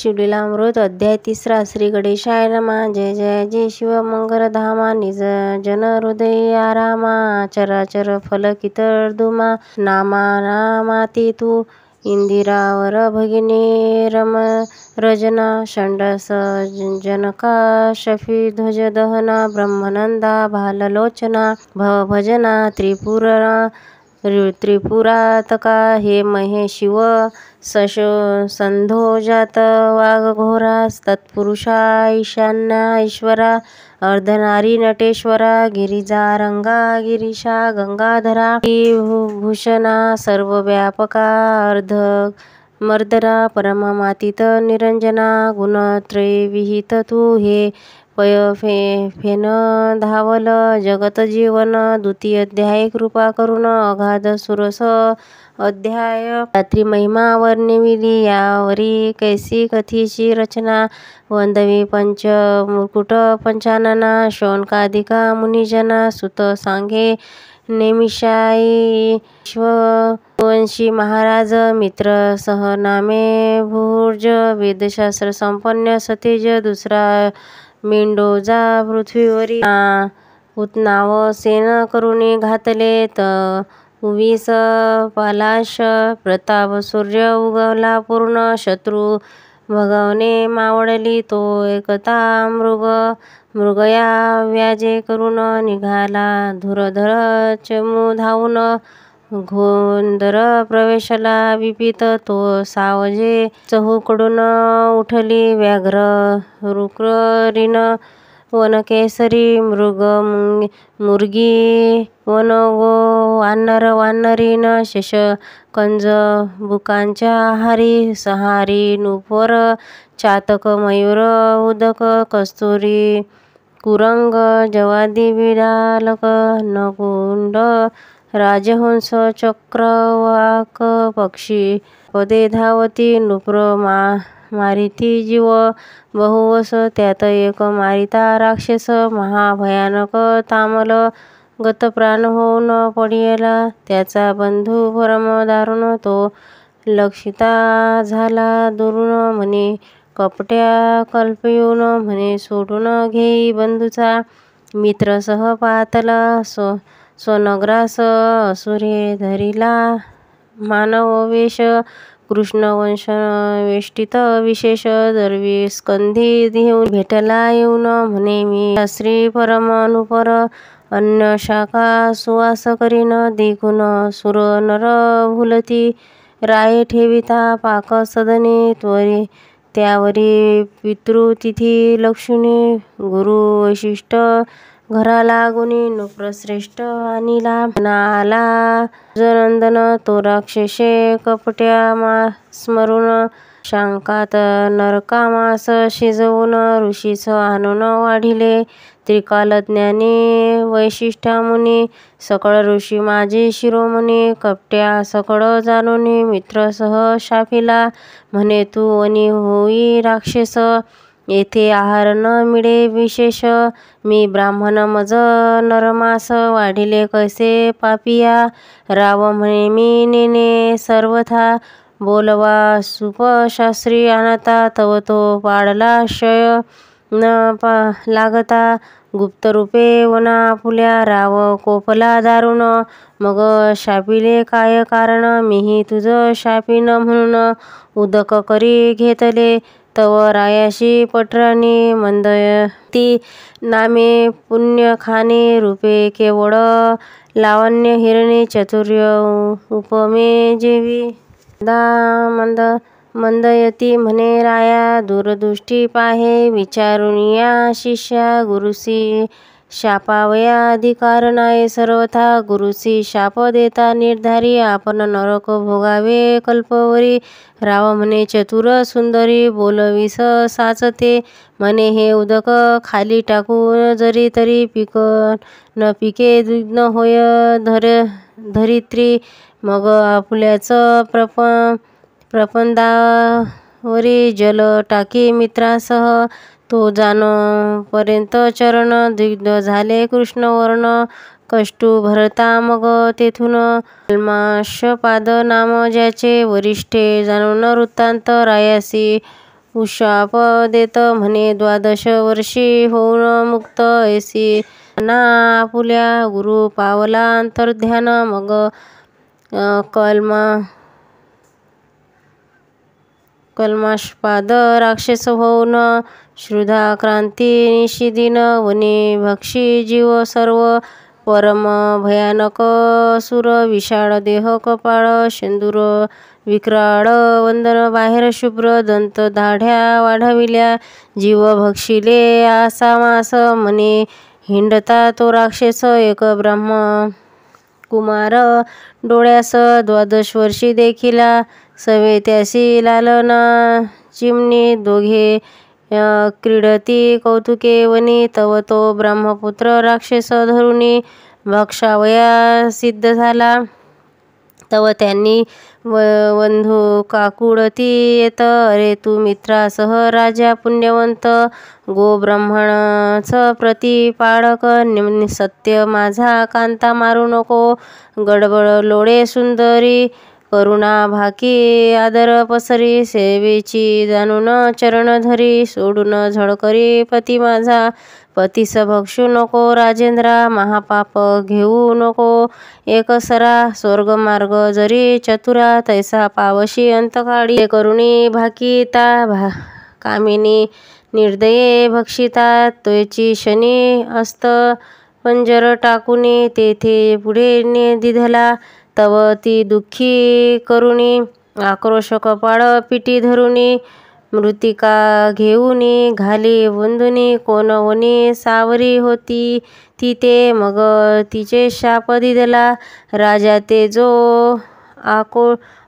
शिवलीलामृत अध्याय 3 श्री गणेशाय नमः। जय जय जय शिव मंगलधामा निज जन हृदय आरामा चराचर फलकित दुमा नामा नामाती तू इंदिरावर भगिनी रम रजना षण्डस जनका शफी ध्वज दहना ब्रह्मनंदा भाललोचना भजना त्रिपुरातका हे महे शिव संधो जात वाघघोरा तत्पुरुषा ईशान्या ईश्वरा अर्धनारी नटेश्वरा गिरिजा रंगा गिरीशा गंगाधरा भूषणा सर्वव्यापका अर्ध मर्दना परममातीत निरंजना गुणत्रय विहित तू हे पय फेन धावल जगत जीवन द्वितीय अध्याय कृपा करुण अगाध सुरस अध्याय रात्री महिमा वर्णविली यावरी कैसी कथीची रचना वंदवी पंच मुकुट पंचानना शौनकादिका मुनिजना सुत सांगे नेमिषाई विश्ववंशी महाराज मित्र सहनामे भूर्ज वेदशास्त्र संपन्न सतेज दुसरा मेंडोजा पृथ्वीवरी उत्नाव सेन करुणी घातले उवीस पालाश प्रताप सूर्य उगवला पूर्ण शत्रू भगवने मावळली तो एकता मृगया व्याजे करून निघाला धुरधर चमू धावून घोंदर प्रवेशला विपित तो सावजे चहूकडून उठली व्याघ्र रुक्रीन वनकेसरी मृग मुर्गी वनगो वानरीन शश कंज बुकांच्या आहारी सहारी नुपर चातक मयूर उदक कस्तुरी कुरंग जवादी विडालक नकुंड राजहंस चक्रवाक पक्षी पदे धावती नृप मारिती जीव बहुवस त्यात एक मारिता राक्षस महाभयानक तामल गतप्राण होऊन पडिला त्याचा बंधू परम दारुण तो लक्षिता झाला दुरुण म्हणे कपट्या कल्पयून म्हणे सोडून घेई बंधूचा मित्र सह पातला सोनग्रास असुरे धरिला मानव वेश कृष्णवंश वेष्टित विशेष दरवी स्कंधी घेऊन भेटला येऊन म्हणे मी श्री परम अनुपर अन्न शाखा सुवास करीन देखून सुर नर भुलती राये ठेविता पाक सदनी त्वरी त्यावरी पितृतिथी लक्ष्मी गुरु वैशिष्ट घराला गुणी नृप्रश्रेष्ठ आणिला नाला जनंदन तो राक्षसे कपट्या स्मरून शांकात नरकामास शिजवून ऋषीस आणून वाढिले त्रिकालज्ञानी वैशिष्ट्या मुनी सकळ ऋषी माझे शिरोमणी कपट्या सकळ जाणून मित्रसह शापिला म्हणे तू वनी होई राक्षस येथे आहार न मिळे विशेष मी ब्राह्मण मज नरमास वाढिले कैसे पापिया राव म्हणे मी नेने सर्वथा बोलवा सुपशास्त्री आणता तव तो पाडला शय न लागता गुप्तरूपे वना फुल्या राव कोपला दारुण मग शापिले काय कारण मीही तुझ शापिन म्हणून उदक करी घेतले तव रायाशी पटराणी मंदयती नामे पुण्य खाणे रूपे केवळ लावण्य हिरणे चातुर्य उपमे जेवी मंदयती म्हणे राया दूरदृष्टी पाहे विचारून या शिष्या गुरुसी शापावया अधिकार नाही सर्वथा गुरुसी शाप देता निर्धारी आपण नरक भोगावे कल्पवरी राव म्हणे चतुर सुंदरी बोलविस साचते म्हणे हे उदक खाली टाकून जरी तरी न पिके द्विग्न होय धरित्री मग आपुल्याचं प्रपंदावरी जल टाकी मित्रासह तो पर्यंत चरण द्विग्ध झाले कृष्णवर्ण कष्टू भरता मग तेथून कल्माशपाद नाम ज्याचे वरिष्ठे जाणून वृत्तांत रायासी उशाप देत म्हणे 12 वर्षी होऊन मुक्त ऐसी ना आपुल्या गुरु पावला अंतर्ध्यान मग कल्माशपाद राक्षस होऊन श्रुधा क्रांती निशिदिन वने भक्षी जीव सर्व परम भयानक सुर विशाळ देह कपाळ शेंदूर विक्राळ वंदन बाहेर शुभ्र दंत दाढ्या वाढविल्या जीव भक्षिले आसा मास म्हणे हिंडता तो राक्षस एक ब्रह्म कुमार डोळ्यास 12 वर्षी देखिला सवे त्यासी लालना चिमणी दोघे क्रीडती कौतुके वनी तव तो ब्रह्मपुत्र राक्षस धरुणी भक्षावया सिद्ध झाला तव त्यांनी वंधू काकुळती येत अरे तू मित्रासह राजा पुण्यवंत गो ब्राह्मणाच प्रतिपाळक सत्य माझा कांता मारू नको गडबड लोळे सुंदरी करुणा भाकी आदर पसरी सेवेची जाणून चरण धरी सोडून झळकरी पती माझा पतीस भक्षू नको राजेंद्रा महापाप घेऊ नको एकसरा स्वर्गमार्ग जरी चतुरा तैसा पावशी अंतकाळी करुणी भाकिता कामिनी निर्दये भक्षिता त्वची शनी अस्त पंजर टाकुनी तेथे पुढे दिधला तव ती दुःखी करुणी आक्रोश कपाळ पिटी धरुणी मृतिका घेऊनी घाली वंदुनी कोणवनी सावरी होती ती ते मग तिचे शाप दिदला राजा ते जो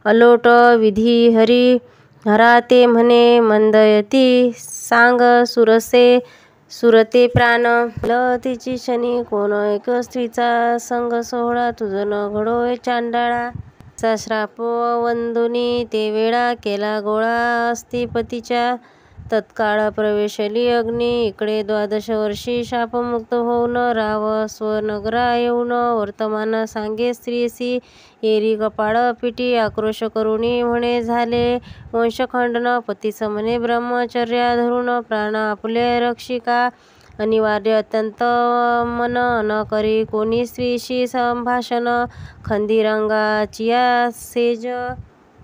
अलोट विधी हरी हरा ते म्हणे मंदयती सांग सुरते प्राण तिची शनी कोण एक स्त्रीचा संग सोहळा तुझं न घडोय चांडाळा चा श्राप वंदुनी ते वेळा केला गोळा अस्थिपतीच्या तत्काळ प्रवेशली अग्नी इकडे 12 वर्षी शापमुक्त होऊन राव स्वनगरा येऊन वर्तमान सांगे स्त्रीसी एरी कपाळ पिटी आक्रोश करुणी म्हणे झाले वंशखंडन पतीस म्हणे ब्रह्मचर्या धरून प्राण आपले रक्षिका अनिवार्य अत्यंत मन न करी कोणी स्त्रीशी संभाषण खंदिरंगाचिया सेज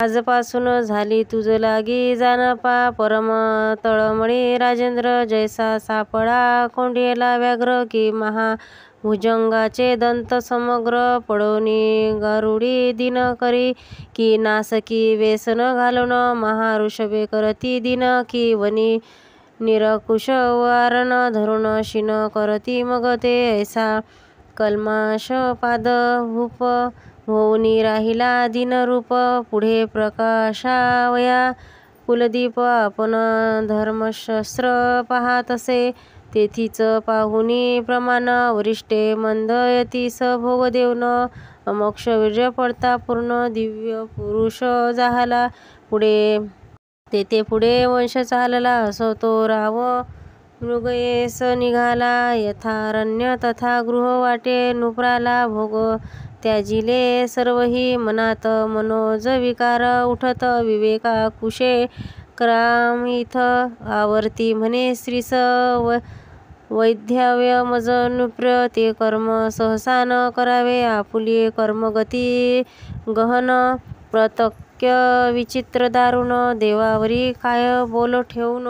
आजपासून झाली तुझ लागी जानपा परम तळमळी राजेंद्र जैसा सापळा कोंडियला व्याघ्र की महाभुजंगाचे दंत समग्र पडोनी गारुडी दिन करी की नासकी वेसन घालून महाऋषभे करती दिन की वनी निरकुश वारण धरुण शिन करती मग ते ऐसा कल्माश पाद भूप होऊनी राहिला दिनरूप पुढे प्रकाशावया कुलदीप आपण धर्मशस्त्र पाहात असे तेथीच पाहुनी प्रमाण वरिष्ठे मंदयतीस भोग देऊन अमोक्ष वीर्य पडता पूर्ण दिव्य पुरुष झाला पुढे तेथे पुढे वंश चालला असो तो राव मृगयेस निघाला यथारण्य तथा गृह वाटे नुप्राला भोग त्याजिले सर्वही मनात मनोज विकार उठत विवेका कुशे क्रामिथ आवर्ती म्हणे स्त्रीस वैद्याव्य मज नृप्र ते कर्म सहसा न करावे आपुली कर्मगती गहन प्रतक्य विचित्र दारुण देवावरी काय बोल ठेवून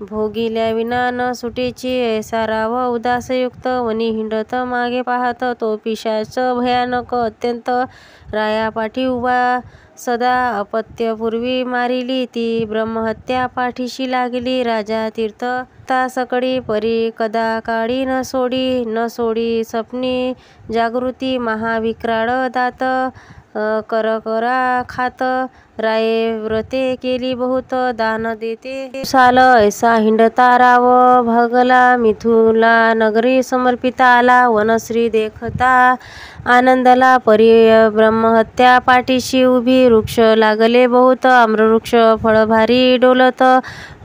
भोगिल्या विना न सुटेची ऐसा राव उदासयुक्त वनी हिंडत मागे पाहत तो पिशाच भयानक अत्यंत रायापाठी उभा सदा अपत्यपूर्वी मारिली ती ब्रह्महत्या पाठीशी लागली राजा तीर्थ तासकडी परी कदा काळी न सोडी सपनी जागृती महाविक्राळ दात करकरा खात राये व्रते केली बहुत दान देते साल ऐसा हिंडता राव भगला मिथुला नगरी समर्पिता आला वनश्री देखता आनंदला परी ब्रह्महत्या पाठीशी उभी वृक्ष लागले बहुत आम्रवृक्ष फळभारी डोलत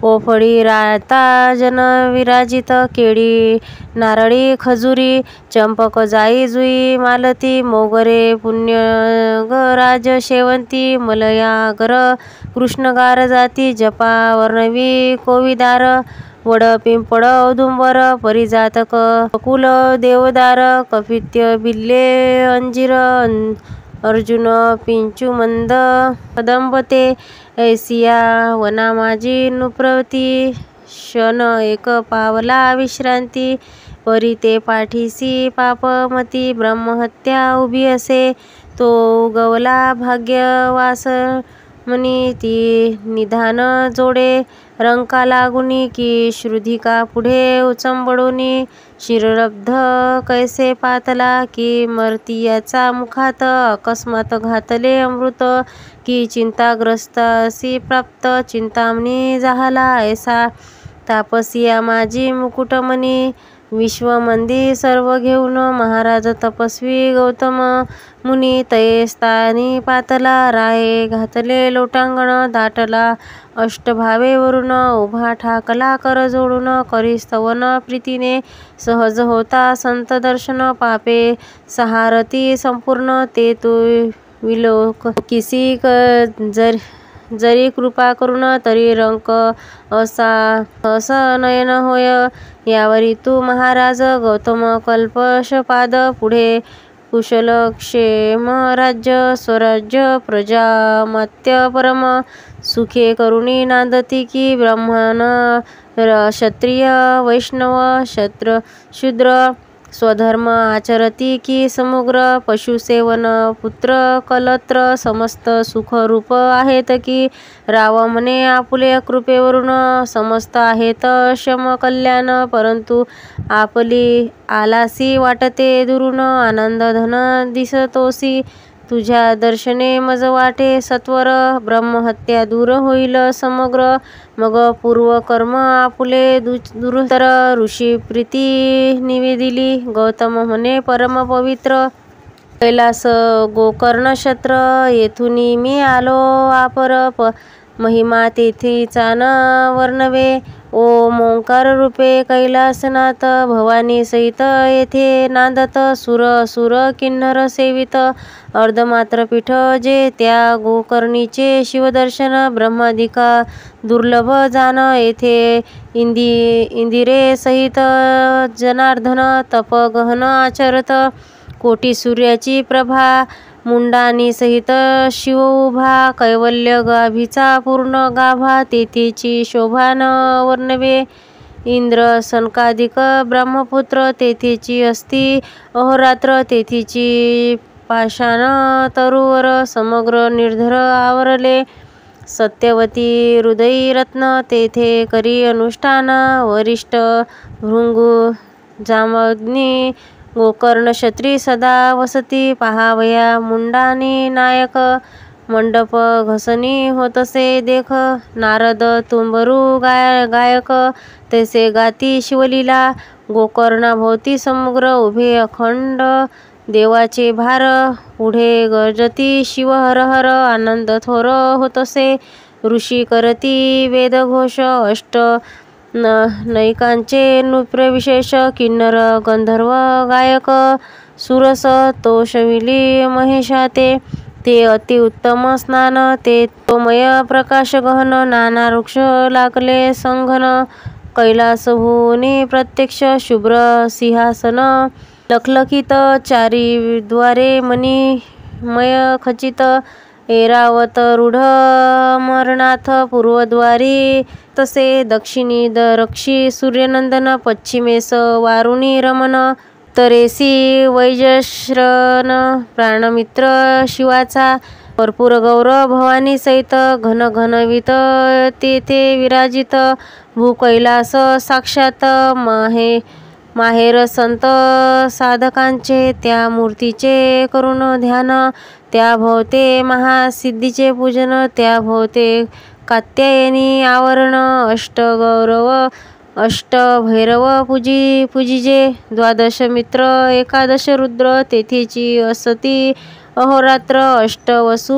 पोफळी राता जन विराजित केळी नारळी खजुरी चंपक जाई जुई मालती मोगरे पुण्यगराज शेवंती मलया सागर कृष्णगार जाती जपा वर्णवी कोविदार वड पिंपळ औदुंबर परिजातक कुल देवदार कपित्य बिल्ले अंजीर अर्जुन पिंचू मंद कदंबते ऐसिया वना माझी नुप्रवती क्षण एक पावला विश्रांती परी ते पाठीसी पापमती ब्रह्महत्या उभी असे तो गवला भाग्यवास मनी ती निधान जोडे रंका लागुनी की श्रुधिका पुढे उचंबडुनी शिरलब्ध कैसे पातला की मर्तियाचा मुखात अकस्मात घातले अमृत की चिंताग्रस्त असी प्राप्त चिंतामणी झाला ऐसा तापसिया माझी मुकुटमणी विश्वमंदी सर्व घेऊन महाराज तपस्वी गौतम मुनी तये स्थानी पातला राये घातले लोटांगण दाटला अष्टभावे वरून उभा ठाकला कर जोडून करी स्तवन प्रीतीने सहज होता संत दर्शन पापे सहारती संपूर्ण ते तू विलोक किसी जरी कृपा करून तरी रंक असा नयन होय यावरी तू महाराज गौतम कल्पशपाद पुढे कुशल क्षेम राज्य स्वराज्य प्रजामात्य परम सुखे करुणी नांदती की ब्राह्मण क्षत्रिय वैष्णव शूद्र स्वधर्म आचरती की समुग्र पशुसेवन पुत्र कलत्र समस्त सुखरूप आहेत की राव म्हणे आपुले कृपेवरून समस्त आहेत शम कल्याण परंतु आपली आलासी वाटते दुरून आनंद धन दिसतोसी तुझ्या दर्शने मज वाटे सत्वर ब्रह्महत्या दूर होईल समग्र मग पूर्वकर्म आपुले दुरुतर ऋषी प्रीती निवेदिली गौतम म्हणे परम पवित्र कैलास गोकर्ण क्षत्र येथुनी मी आलो आपर महिमा तेथीचा न वर्णवे ओम ओंकार रूपे कैलासनाथ भवानी सहित येथे नांदत सुर किन्नर सेवित अर्धमात्र पीठ जे त्या गोकर्णीचे शिवदर्शन ब्रह्मादिका दुर्लभ जान येथे इंदिरे सहित जनार्दन तप गहन आचरत कोटी सूर्याची प्रभा मुंडानी सहित शिव उभा कैवल्य गाभीचा पूर्ण गाभा तेथेची शोभा न वर्णवे इंद्र सनकादिक ब्रह्मपुत्र तेथेची असती अहोरात्र तेथीची पाषाण तरुवर समग्र निर्धर आवरले सत्यवती हृदयी रत्न तेथे करी अनुष्ठान वरिष्ठ भृंगू जामग्नी गोकर्ण क्षत्री सदा वसती पहावया मुंडानी नायक मंडप घसनी होतसे देख नारद तुंबरू गायक तैसे गाती शिवलीला गोकर्णाभोवती समुद्र उभे अखंड देवाचे भार पुढे गर्जती शिव हर हर आनंद थोर होतसे ऋषी करती वेदघोष अष्ट नैकांचे नृत्यविशेष किन्नर गंधर्व गायक सुरस तोषविली महेशाते ते अति उत्तम स्नान ते तोमय प्रकाश गहन नाना वृक्ष लागले संघन कैलासभूनी प्रत्यक्ष शुभ्र सिंहासन लखलखित चारी द्वारे मणिमय खचित ऐरावत रूढ अमरनाथ पूर्वद्वारी तसे दक्षिणी दरक्षी सूर्यनंदन पश्चिमेस वारुणी रमण उत्तरेसी वैजश्रन प्राणमित्र शिवाचा भरपूर गौरव भवानी सहित घन घनवित तेथे विराजित भूकैलास साक्षात माहेर संत साधकांचे त्या मूर्तीचे करुण ध्यान त्या भोवते महासिद्धीचे पूजन त्या भोवते कात्यायनी आवरण अष्टगौरव अष्टभैरव पूजिजे द्वादश मित्र एकादश रुद्र तेथेची असती अहोरात्र अष्टवसू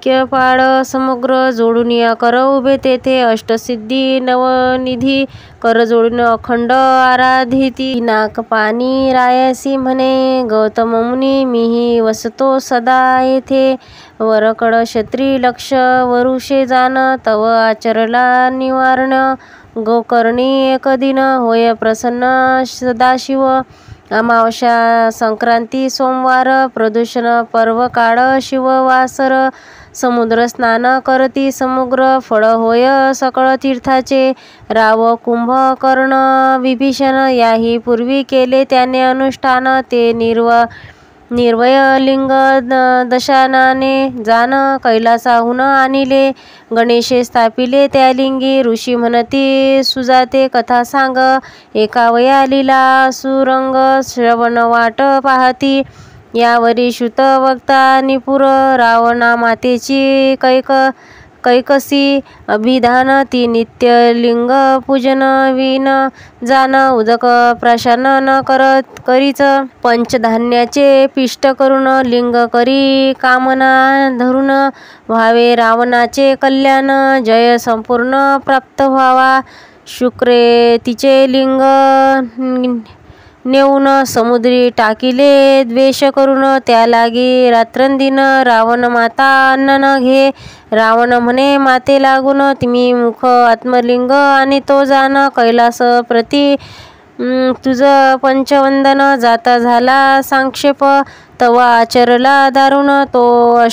ऐक्य पाळ समग्र जोडून या कर उभे तेथे अष्टसिद्धी नवनिधी कर जोडून अखंड आराधिती नाक पाणी रायसी म्हणे गौतम मुनी मीही वसतो सदा येथे वरकड क्षत्री लक्ष वरुषे जाण तव आचरला निवारण गोकर्णी एक दिन होय प्रसन्न सदाशिव अमावस्या संक्रांती सोमवार प्रदूषण पर्व काळ शिववासर समुद्र स्नान करती समुद्र फळ होय सकळ तीर्थाचे राव कुंभकर्ण विभीषण याही पूर्वी केले त्याने अनुष्ठान ते निर्वय लिंग दशानाने जाण कैलासाहून आणिले गणेशे स्थापिले त्या लिंगी ऋषी म्हणती सुजाते कथा सांग एकावया लीला सुरंग श्रवण वाट पाहती यावरी श्रुत वक्ता निपुर रावणा मातेची कैकसी अभिधान ती नित्य लिंग पूजन विन जाण उदक प्राशन न करीच पंचधान्याचे पिष्ट करून लिंग करी कामना धरून व्हावे रावणाचे कल्याण जय संपूर्ण प्राप्त व्हावा शुक्रे तिचे लिंग नेऊन समुद्री टाकिले द्वेष करून त्या लागी रात्रंदिन रावण माता अन्न न घे रावण म्हणे माते लागून तुम्ही मुख आत्मलिंग आणि तो जाण कैलास प्रती तुझ पंचवंदन जाता झाला सांक्षेप तवा आचरला दारुण तो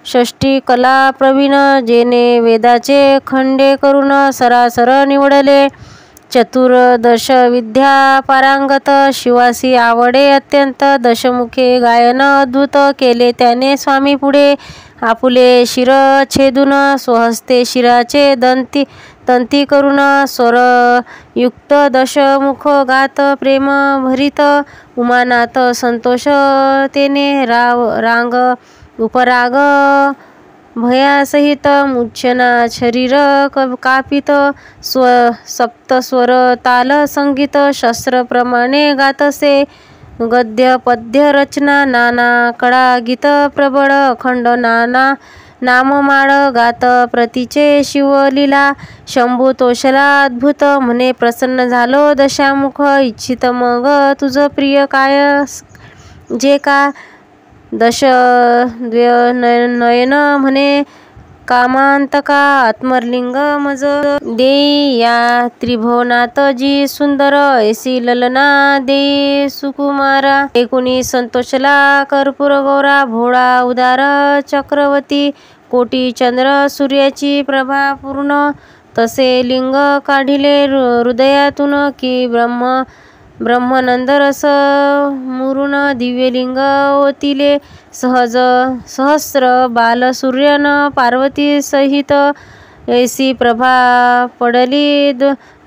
षष्टी कला प्रवीण जेने वेदाचे खंडे करून सरासर निवडले चतुर्दश विद्या पारांगत शिवासी आवडे अत्यंत दशमुखे गायन अद्भुत केले त्याने स्वामी पुढे आपुले शिर छेदून स्वहस्ते शिराचे तंती करून स्वरयुक्त दशमुख गात प्रेम भरित उमानाथ संतोष तेने रांग उपराग भयासहित मूर्छना शरीर कापित सप्तस्वर ताल संगीत शस्त्रप्रमाणे गातसे गद्य पद्य रचना नाना कडा गीत प्रबळ अखंड नाना नाममाळ गात प्रतीचे शिवलीला शंभू तोषला अद्भुत म्हणे प्रसन्न झालो दशामुख इच्छित मग तुझ प्रिय काय जे का नयन म्हणे कामांतका आत्मलिंग मज देई या त्रिभुवनात जी सुंदर ऐसी ललना देई सुकुमारा एकुणी संतोषला कर्पूर गौरा भोळा उदार चक्रवर्ती कोटी चंद्र सूर्याची प्रभा पूर्ण तसे लिंग काढिले हृदयातून की ब्रह्मानंद रस मुरुन दिव्यलिंग ओतिले सहस्र बाल सूर्यन पार्वती सहित ऐसी प्रभा पडली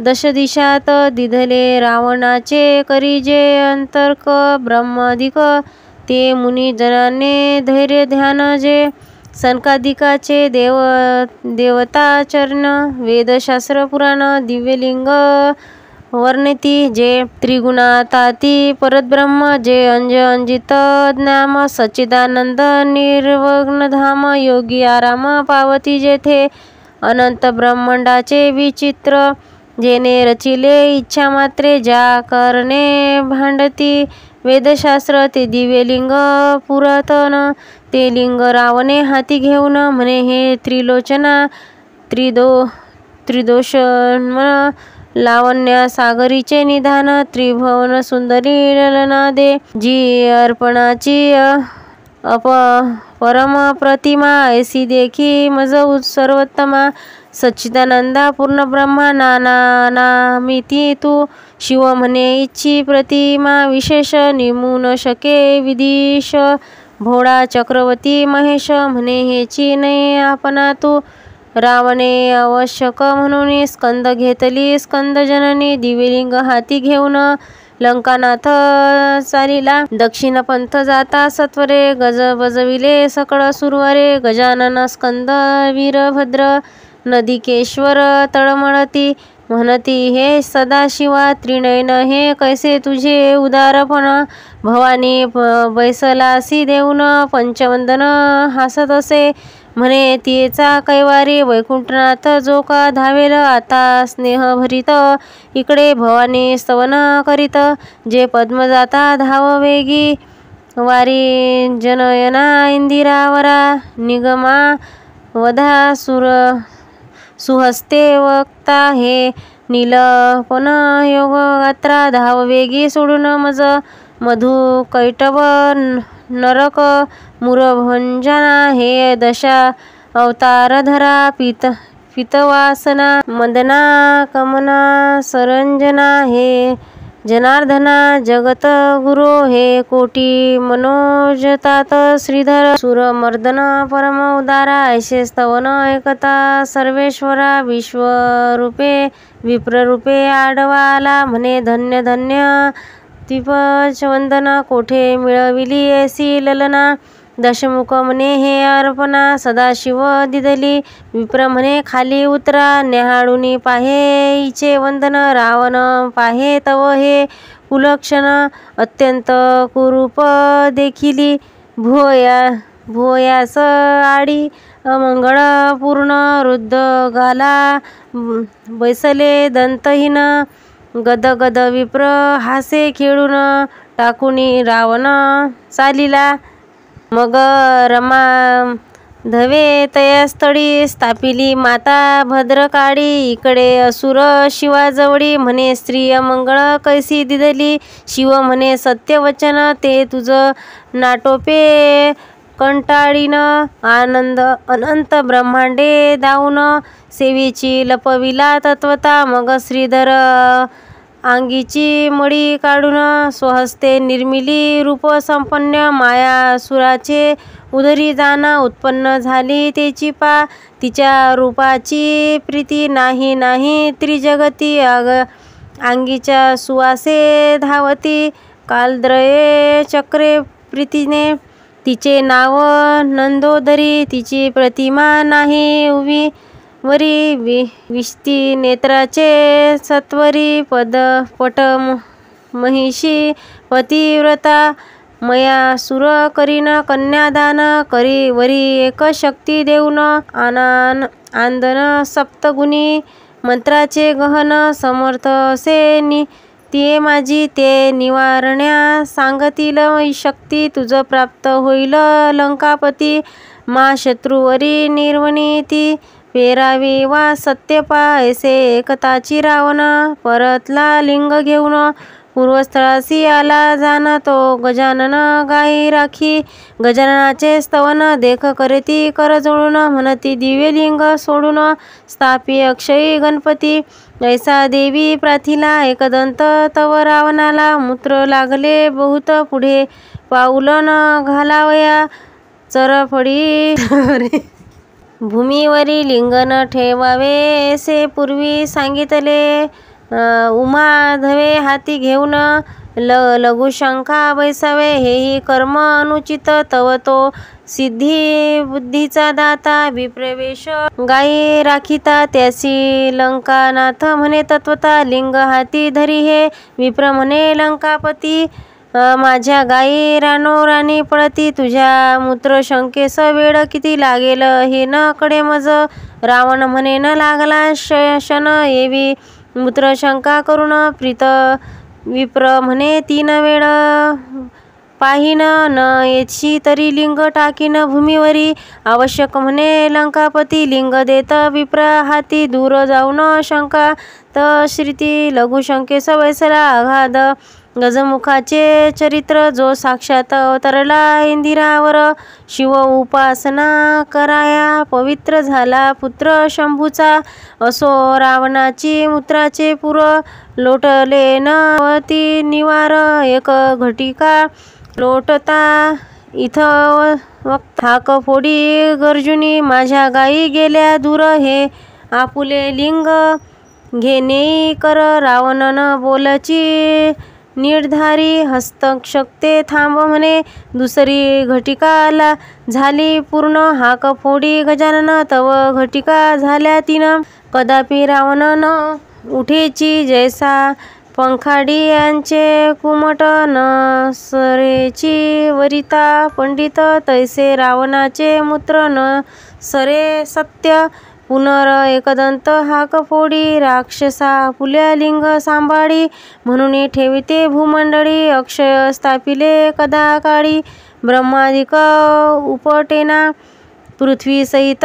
दश दिशात दिधले रावणाचे करी जे अंतर्क ब्रह्मादिक ते मुनिजनाने धैर्य ध्यान जे सनकादिकाचे देवता चरण वेदशास्त्र पुराण दिव्यलिंग वर्णिती जे त्रिगुणाताती परब्रह्म जे अंजित ज्ञाम सच्चिदानंद निर्वग्न धाम योगी आराम पावती जेथे अनंत ब्रह्मांडाचे विचित्र जेने रचिले इच्छा मात्रे ज्या करणे भांडती वेदशास्त्र ते दिव्यलिंग पुरातन ते लिंग रावणे हाती घेऊन म्हणे हे त्रिलोचना त्रिदोष लावण्या सागरीचे निधान त्रिभुवन सुंदरी ललना दे जी अर्पणाची परम प्रतिमा ऐसी देखी मज सर्वोत्तमा सच्चिदानंदा पूर्ण ब्रह्मा नानामिती तू शिव म्हणे इच्छी प्रतिमा विशेष निमू न शके विदिश भोळा चक्रवर्ती महेश म्हणे हेची नाही आपणा तू रावणे आवश्यक म्हणून स्कंद घेतली स्कंद जननी दिव्यलिंग हाती घेऊन लंकानाथ चालिला दक्षिण पंथ जाता सत्वरे गज बजविले सकळ सुरवारे गजानन स्कंद वीरभद्र नदिकेश्वर तळमळती म्हणती हे सदाशिवा त्रिनयन हे कैसे तुझे उदारपण, भवानी बैसलासी देऊन पंचवंदन हासत असे, म्हणे तिचा कैवारी वैकुंठनाथ जो का धावेल आता स्नेहभरित, इकडे भवानी स्तवन करीत, जे पद्म जाता धाव वेगी, वारी जनयना इंदिरावरा, निगमा वधा सुहस्ते वक्ता हे, नीलपन योग गात्रा धाव वेगी सोडून मज, मधु कैटव नरक मुरभंजना हे, दशा अवतार धरा पितवासना मदना कमना सरंजना हे, जनार्दना जगत गुरु हे, कोटी मनोजतात श्रीधर सुरमर्दन परम उदारा, ऐसे स्तवन ऐकता सर्वेश्वरा, विश्वरूपे विप्ररूपे आडवाला, म्हणे धन्य धन्य तिपच वंदना, कोठे मिळविली ऐसी ललना, दशमुख म्हणे हे अर्पणा, सदाशिव दिदली, विप्र म्हणे खाली उतरा, न्याहाळूनी पाहे हिचे वंदन, रावण पाहे तव हे कुलक्षण, अत्यंत कुरूप देखिली, भुवयास आडी अमंगळ पूर्ण, रुद्ध गाला बैसले दंतहीन, गदगद विप्र हासे खेळून, टाकुनी रावण चालिला, मग रमा धवे तयास्थळी, स्थापिली माता भद्रकाळी, इकडे असुर शिवाजवळी, म्हणे स्त्री अमंगळ कैसी दिदली, शिव म्हणे सत्यवचन ते तुझ नाटोपे कंटाळीन, आनंद अनंत ब्रह्मांडे दाऊन, सेवेची लपविला तत्वता, मग श्रीधर अंगीची मळी काढून, स्वहस्ते निर्मिली रूप संपन्न, माया सुराचे उदरी जाना उत्पन्न झाली तेची पा, तिच्या रूपाची प्रीती नाही नाही त्रिजगती, अंगीच्या सुवासे धावती कालद्रये चक्रे प्रीतीने, तिचे नाव नंदोदरी, तिची प्रतिमा नाही उभी वरी, विष्टी नेत्राचे सत्वरी, पट महिषी पतिव्रता, मया सुर करीन कन्यादान, करी वरी एक शक्ती देऊन, आंदन सप्तगुणी, मंत्राचे गहन समर्थ असे ते माझी, ते निवारण्या सांगतील शक्ती, तुझ प्राप्त होईल लंकापती, मा शत्रुवरी निर्वनीती, पेरावी वा सत्यपा, ऐसे एकताची रावण, परतला लिंग घेऊन, पूर्वस्थळासी आला जाण, तो गजानन गाई राखी, गजाननाचे स्तवन देख करेती कर जोडून, म्हणती दिव्य लिंग सोडून, स्थापी अक्षयी गणपती, ऐसा देवी प्राथिला एकदंत तव रावणाला, मूत्र लागले बहुत पुढे पाऊल न घालावया, चरफडी भूमीवरी लिंग न ठेवावे ऐसे पूर्वी सांगितले, उमा धवे हाती घेऊन लघुशंका बैसावे, हेही कर्म अनुचित तव तो सिद्धी बुद्धीचा दाता, विप्रवेश गायी राखिता त्यासी लंकानाथ म्हणे तत्वता, लिंग हाती धरी हे विप्र म्हणे लंकापती, माझ्या गायी रानोराणी पळती, तुझ्या मूत्र शंकेस वेळ किती लागेल हे न कडे मज, रावण म्हणे न लागला शन येवी मूत्रशंका करून, प्रीत विप्र म्हणे 3 वेळ पाहिन न येची तरी लिंग टाकीन भूमीवरी, आवश्यक म्हणे लंकापती, लिंग देत विप्र हाती, दूर जाऊन शंका तश्रिती, लघुशंकेस वैसला अगाध गजमुखाचे चरित्र, जो साक्षात अवतरला इंदिरावर, शिव उपासना कराया पवित्र झाला पुत्र शंभूचा, असो रावणाची मूत्राचे पुर, लोटले न ती निवार, एक घटिका लोटता इथं हाक फोडी गर्जुनी, माझ्या गायी गेल्या दूर हे आपुले लिंग घेणे कर, रावण न बोलची निर्धारी, हस्तक्षक्ते थांब म्हणे, दुसरी घटिकाला झाली पूर्ण, हाक फोडी गजानन तव घटिका झाल्या 3, कदापि रावण न उठेची जैसा पंखाडी यांचे कुमट न सरेची वरिता पंडित तैसे रावणाचे मूत्र न सरे सत्य पुनर एकदंत हाक फोडी राक्षसा फुल्या लिंग सांभाळी म्हणून ठेविते भूमंडळी अक्षय स्थापिले कदा काळी ब्रह्मादिक उपटेना पृथ्वी सहित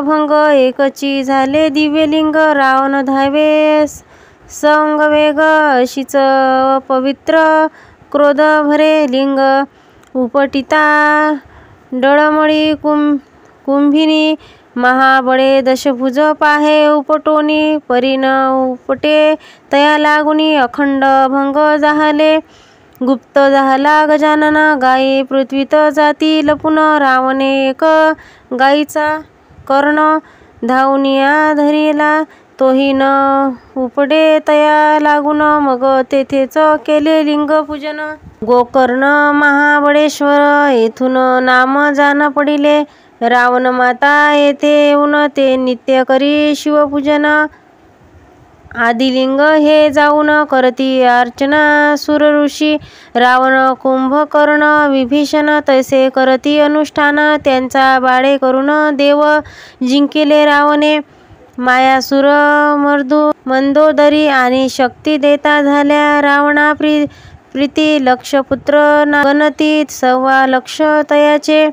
भंग एकची झाले दिव्यलिंग रावण धावे संगवेग अशीच पवित्र क्रोध भरे लिंग उपटिता डळमळी कुंभिनी महाबळे दशभुज पाहे उपटोनी परीन उपटे तया लागुनी अखंड भंग जाहले गुप्त झाला गजानन गायी पृथ्वीत जाती लपून रावणे एक गायीचा कर्ण धावनिया धरिला तोही न उपडे तया लागून मग तेथेच केले लिंग पूजन गोकर्ण महाबळेश्वर येथून नाम जान पडिले रावण माता येथे येऊन ते नित्य करी शिवपूजन आदिलिंग हे जाऊन करती अर्चना सुर ऋषी रावण कुंभकर्ण विभीषण तैसे करती अनुष्ठान त्यांचा बाळे करून देव जिंकिले रावणे मायासुर मंदोदरी आणि शक्ती देता झाल्या रावणा प्रीती लक्षपुत्र गणती 1.25 लक्ष तयाचे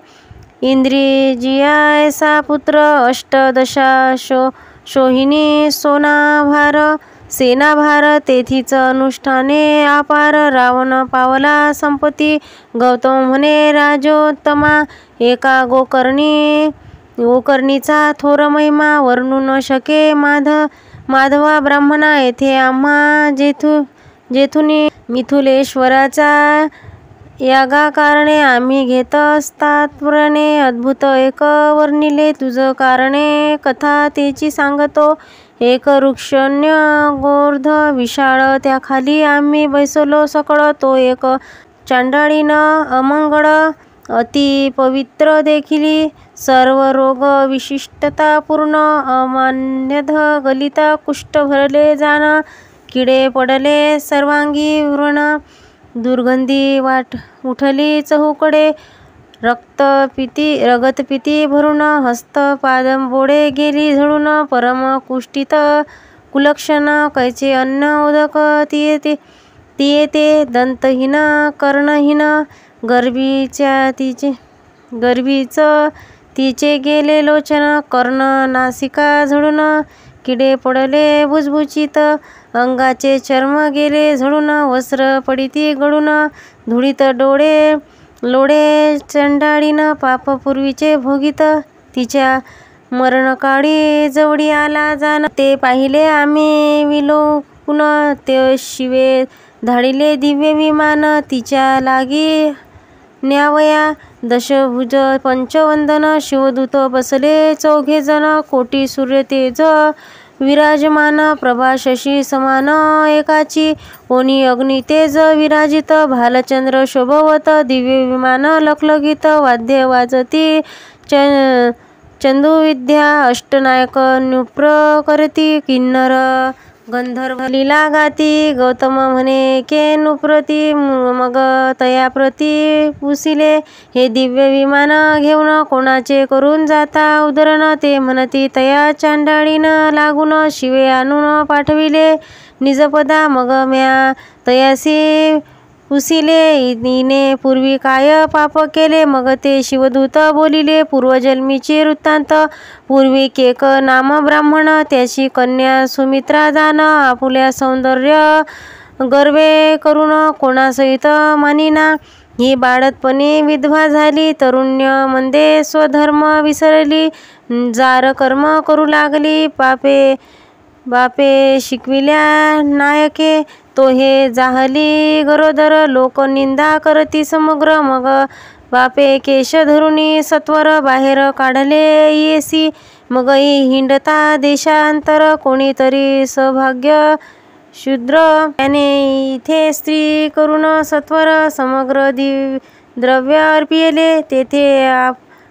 इंद्रिजिया ऐसा पुत्र अष्टदशा शोहिनी सोनाभार सेनाभार तेथीच अनुष्ठाने अपार रावण पावला संपत्ती गौतम म्हणे राजोत्तमा एका गोकर्णीचा थोर महिमा वर्णू न शके माधवा ब्राह्मणा येथे आम्हा जेथुनी मिथुलेश्वराचा यागा कारणे आम्ही घेत असतात्पुराणे अद्भुत एक वर्णिले तुझ कारणे कथा तेची सांगतो एक वृक्षण्य गोर्ध विशाळ त्याखाली आम्ही बैसलो सकळ तो एक चांडाळीन अमंगळ अति पवित्र देखिली सर्व रोग विशिष्टता पूर्ण अमान्यध गलिता कुष्ठ भरले जाण किडे पडले सर्वांगी व्रण दुर्गंधी वाट उठली चहूकडे रगतपिती भरून हस्त पादंबोडे गेली झळून परम कुष्ठित कुलक्षण कैचे अन्न उदक तियेते दंतहीन कर्णहीन गर्भीच तिचे गेले लोचन कर्ण नासिका झळून किडे पडले भुजभुजीत अंगाचे चर्म गेले झळून वस्त्र पडिती गळून धुळीत डोळे लोळे चंडाळीन पाप पूर्वीचे भोगीत तिच्या मरणकाळी जवळी आला जाण ते पाहिले आम्ही विलोकुन ते शिवे धाडिले दिव्य विमान तिच्या लागी न्यावया दशभुज पंचवंदन शिवदूत बसले 4 जण कोटी सूर्य तेज विराजमान प्रभा शशी समान एकाची कोणी अग्नि तेज विराजित भालचंद्र शोभवत दिव्य विमान लखलखित वाद्य वाजती चंदुविद्या अष्टनायक नृप्र करती किन्नर गंधर्व लीला गाती गौतम म्हणे के नृप्रती मग तया प्रती पुसिले हे दिव्य विमान घेऊन कोणाचे करून जाता उदरण ते म्हणती तया चांडाळीन लागून शिवे आणून पाठविले निजपदा मग म्या तयासी पुसिले हिने पूर्वी काय पाप केले मग ते शिवदूत बोलिले पूर्वजन्मीचे वृत्तांत पूर्वी केक नाम ब्राह्मण त्याची कन्या सुमित्रा जाण आपुल्या सौंदर्य गर्वे करून कोणासहित मानिना ही बाळतपणी विधवा झाली तरुण्य मंदे स्वधर्म विसरली जार कर्म करू लागली बापे शिकविल्या नायके तो हे जाहली गरोदर लोक निंदा करती समग्र मग बापे केश धरुनी सत्वर बाहेर काढले येसी मग हिंडता देशांतर कोणीतरी सौभाग्य शूद्र त्याने इथे स्त्री करून सत्वर समग्र द्रव्य अर्पिले तेथे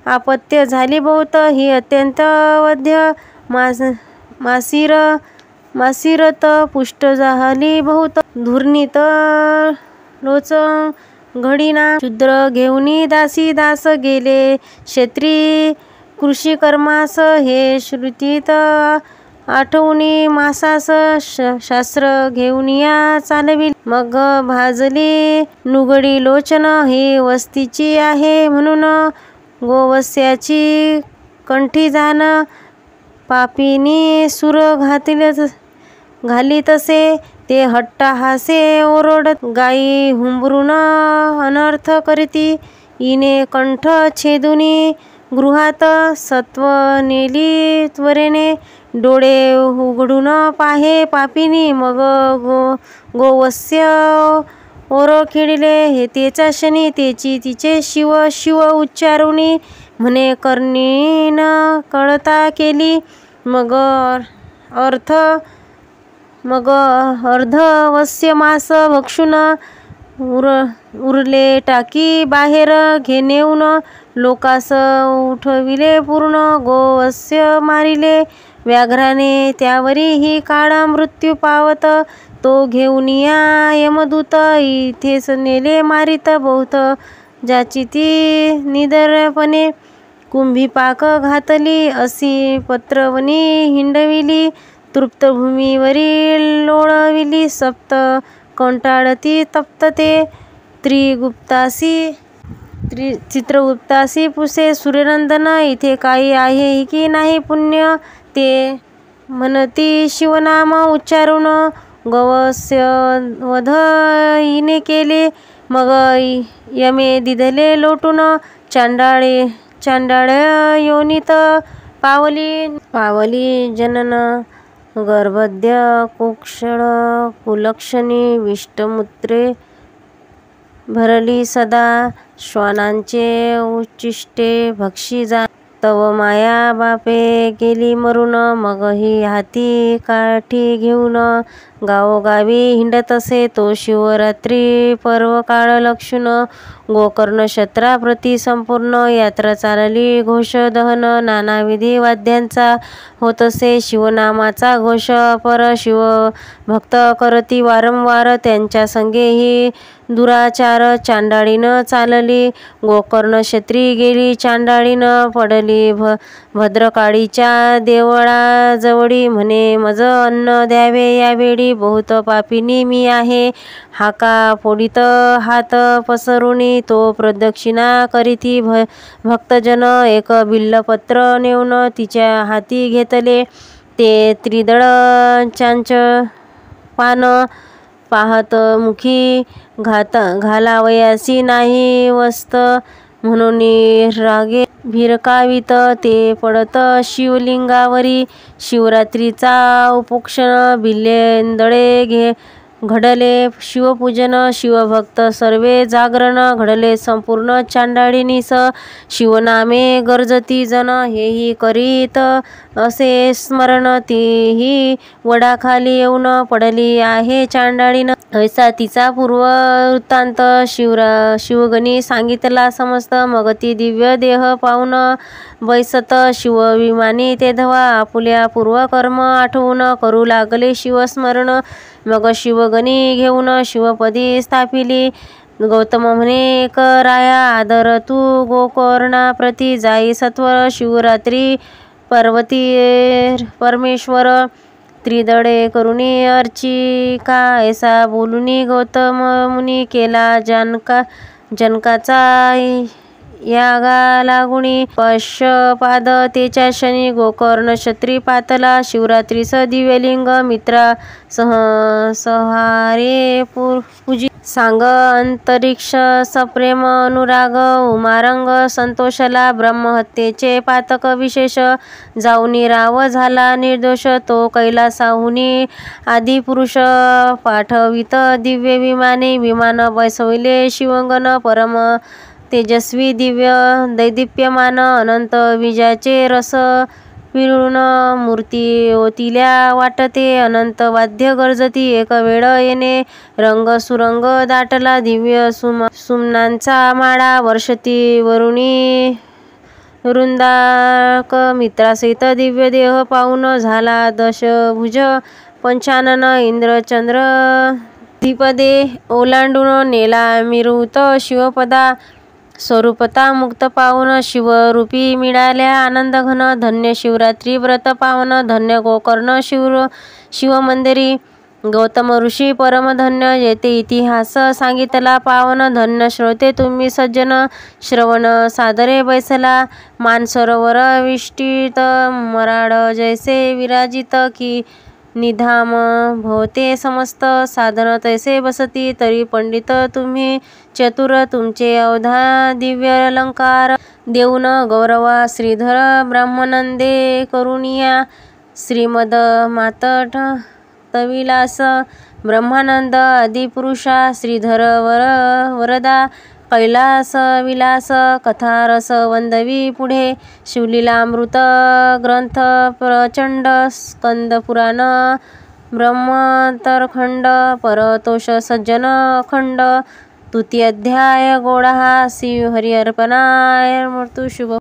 आपत्य झाली बहुत ही अत्यंत वध्य मासीर मासिरत पुष्ट झाली बहुत धुर्नीत लोच घडीना शूद्र घेऊनी दासी दास गेले क्षेत्री कृषी कर्मास हे श्रुतीत आठवणी मासास शास्त्र घेऊनिया चालवी मग भाजली नुगडी लोचन ही वस्तीची आहे म्हणून गोवस्याची कंठी जाण पापीनी सूर घाली तसे ते हट्टाहासे ओरडत गाई हुंबरून अनर्थ करीती इने कंठ छेदुनी गृहात सत्व नेली त्वरेने डोळे उघडून पाहे पापीनी मग गोवस्य ओरखिडिले हे तेचा शनी तेची तिचे शिव शिव उच्चारुणी म्हणे कर्णीन कळता केली मग अर्ध वस्य मास भक्षुन उरले टाकी बाहेर घेनेऊन लोकास उठविले पूर्ण गोवस्य मारिले व्याघ्राने त्यावरी ही काळा मृत्यू पावत तो घेऊनिया यमदूत इथेच नेले मारित बहुत ज्याची ती निदरपणे कुंभी पाक घातली अशी पत्रवनी हिंडविली तृप्त भूमीवरील लोळविली सप्त कंटाळती तप्त ते चित्रगुप्तासी पुसे सूर्यनंदन इथे काही आहे की नाही पुण्य ते म्हणती शिवनाम उच्चारून गवस्य वध हिने केले मग यमे दिधले लोटून चांडाळ योनीत पावली जनन गर्भद्य कुक्षळ कुलक्षणी विष्टमूत्रे भरली सदा श्वानांचे उच्चिष्टे भक्षी जा तव माया बापे गेली मरून मग ही हाती काठी घेऊन गावोगावी हिंडत असे तो शिवरात्री पर्व काळ लक्षून गोकर्ण क्षत्राप्रती संपूर्ण यात्रा चालली घोष दहन नानाविधी वाद्यांचा होत असे शिवनामाचा घोष पर शिव भक्त करती वारंवार त्यांच्या संगे ही दुराचार चांडाळीन चालली गोकर्ण क्षत्री गेली चांडाळीन पडली भद्रकाळीच्या देवळाजवळी म्हणे मज अन्न द्यावे यावेळी बहुत पापिनी मी आहे हाका फोडीत हात पसरुनी तो प्रदक्षिणा करीती भक्तजन एक बिल्लपत्र नेऊन तिच्या हाती घेतले ते त्रिदळ चांच पान पाहत मुखी घालावयासी नाही वस्त म्हणून रागे भिरकावित ते पडत शिवलिंगावरी शिवरात्रीचा उपोक्षण बिल्लेंदळे घडले शिवपूजन शिवभक्त सर्वे जागरण घडले संपूर्ण चांडाळीनीस शिवनामे गर्जती जन हेही करीत असे स्मरण तीही वडाखाली येऊन पडली आहे चांडाळीन ऐसा तिचा पूर्व वृत्तांत शिवगणी सांगितला समस्त मग ती दिव्य देह पाहून बैसत शिवविमानी ते धवा आपुल्या पूर्वकर्म आठवून करू लागले शिवस्मरण मग शिवगणी घेऊन शिवपदी स्थापिली गौतम म्हणे एक राया आदर तू गोकर्णा प्रती जाई सत्वर शिवरात्री पार्वती परमेश्वर त्रिदळे करुणी अर्चिका ऐसा बोलुनी गौतम मुनी केला जनकाचा यागा लागुणी पश्यपाद तेच्या शनी गोकर्ण क्षत्री पातला शिवरात्रीस दिव्यलिंग मित्रा सहारे पूजी सांग अंतरिक्ष सप्रेम अनुराग उमारंग संतोषला ब्रह्महत्येचे पातक विशेष जाऊनी राव झाला निर्दोष तो कैलासाहुनी आदिपुरुष पाठवित दिव्य विमाने विमान बसविले शिवंगन परम तेजस्वी दिव्य दैदिप्यमान अनंत विजाचे रस पिळून मूर्ती ओतिल्या वाटते अनंत वाद्य गर्जती एक वेळ येणे रंग सुरंग दाटला दिव्य सुमनांचा माळा वर्षती वरुणी वृंदाक मित्रासहित दिव्य देह पाहून झाला दशभुज पंचानन इंद्रचंद्र द्विपदे ओलांडून नेला मिरुत शिवपदा स्वरूपता मुक्त पावन शिवरूपी मिळाल्या आनंद घन धन्य शिवरात्री व्रत पावन धन्य गोकर्ण शिवमंदिरी गौतम ऋषी परमधन्य येते इतिहास सांगितला पावन धन्य श्रोते तुम्ही सज्जन श्रवण सादरे बैसला मानसरोवर विष्टित मराड जैसे विराजित की निधाम भोवते समस्त साधन तैसे बसती तरी पंडित तुम्ही चतुर तुमचे अवधा दिव्य अलंकार देऊन गौरवा श्रीधर ब्राह्मणंदे करुणिया श्रीमद मातट तविलास ब्रह्मानंद आदिपुरुषा श्रीधर वरदा कैलास विलास कथारस वंदवी पुढे शिवलीलामृत ग्रंथ प्रचंड स्कंद पुराण ब्रह्मतरखंड परतोष सज्जन अखंड तृतीय अध्याय गोडा शिव हरि अर्पणाय मृत्यू शुभ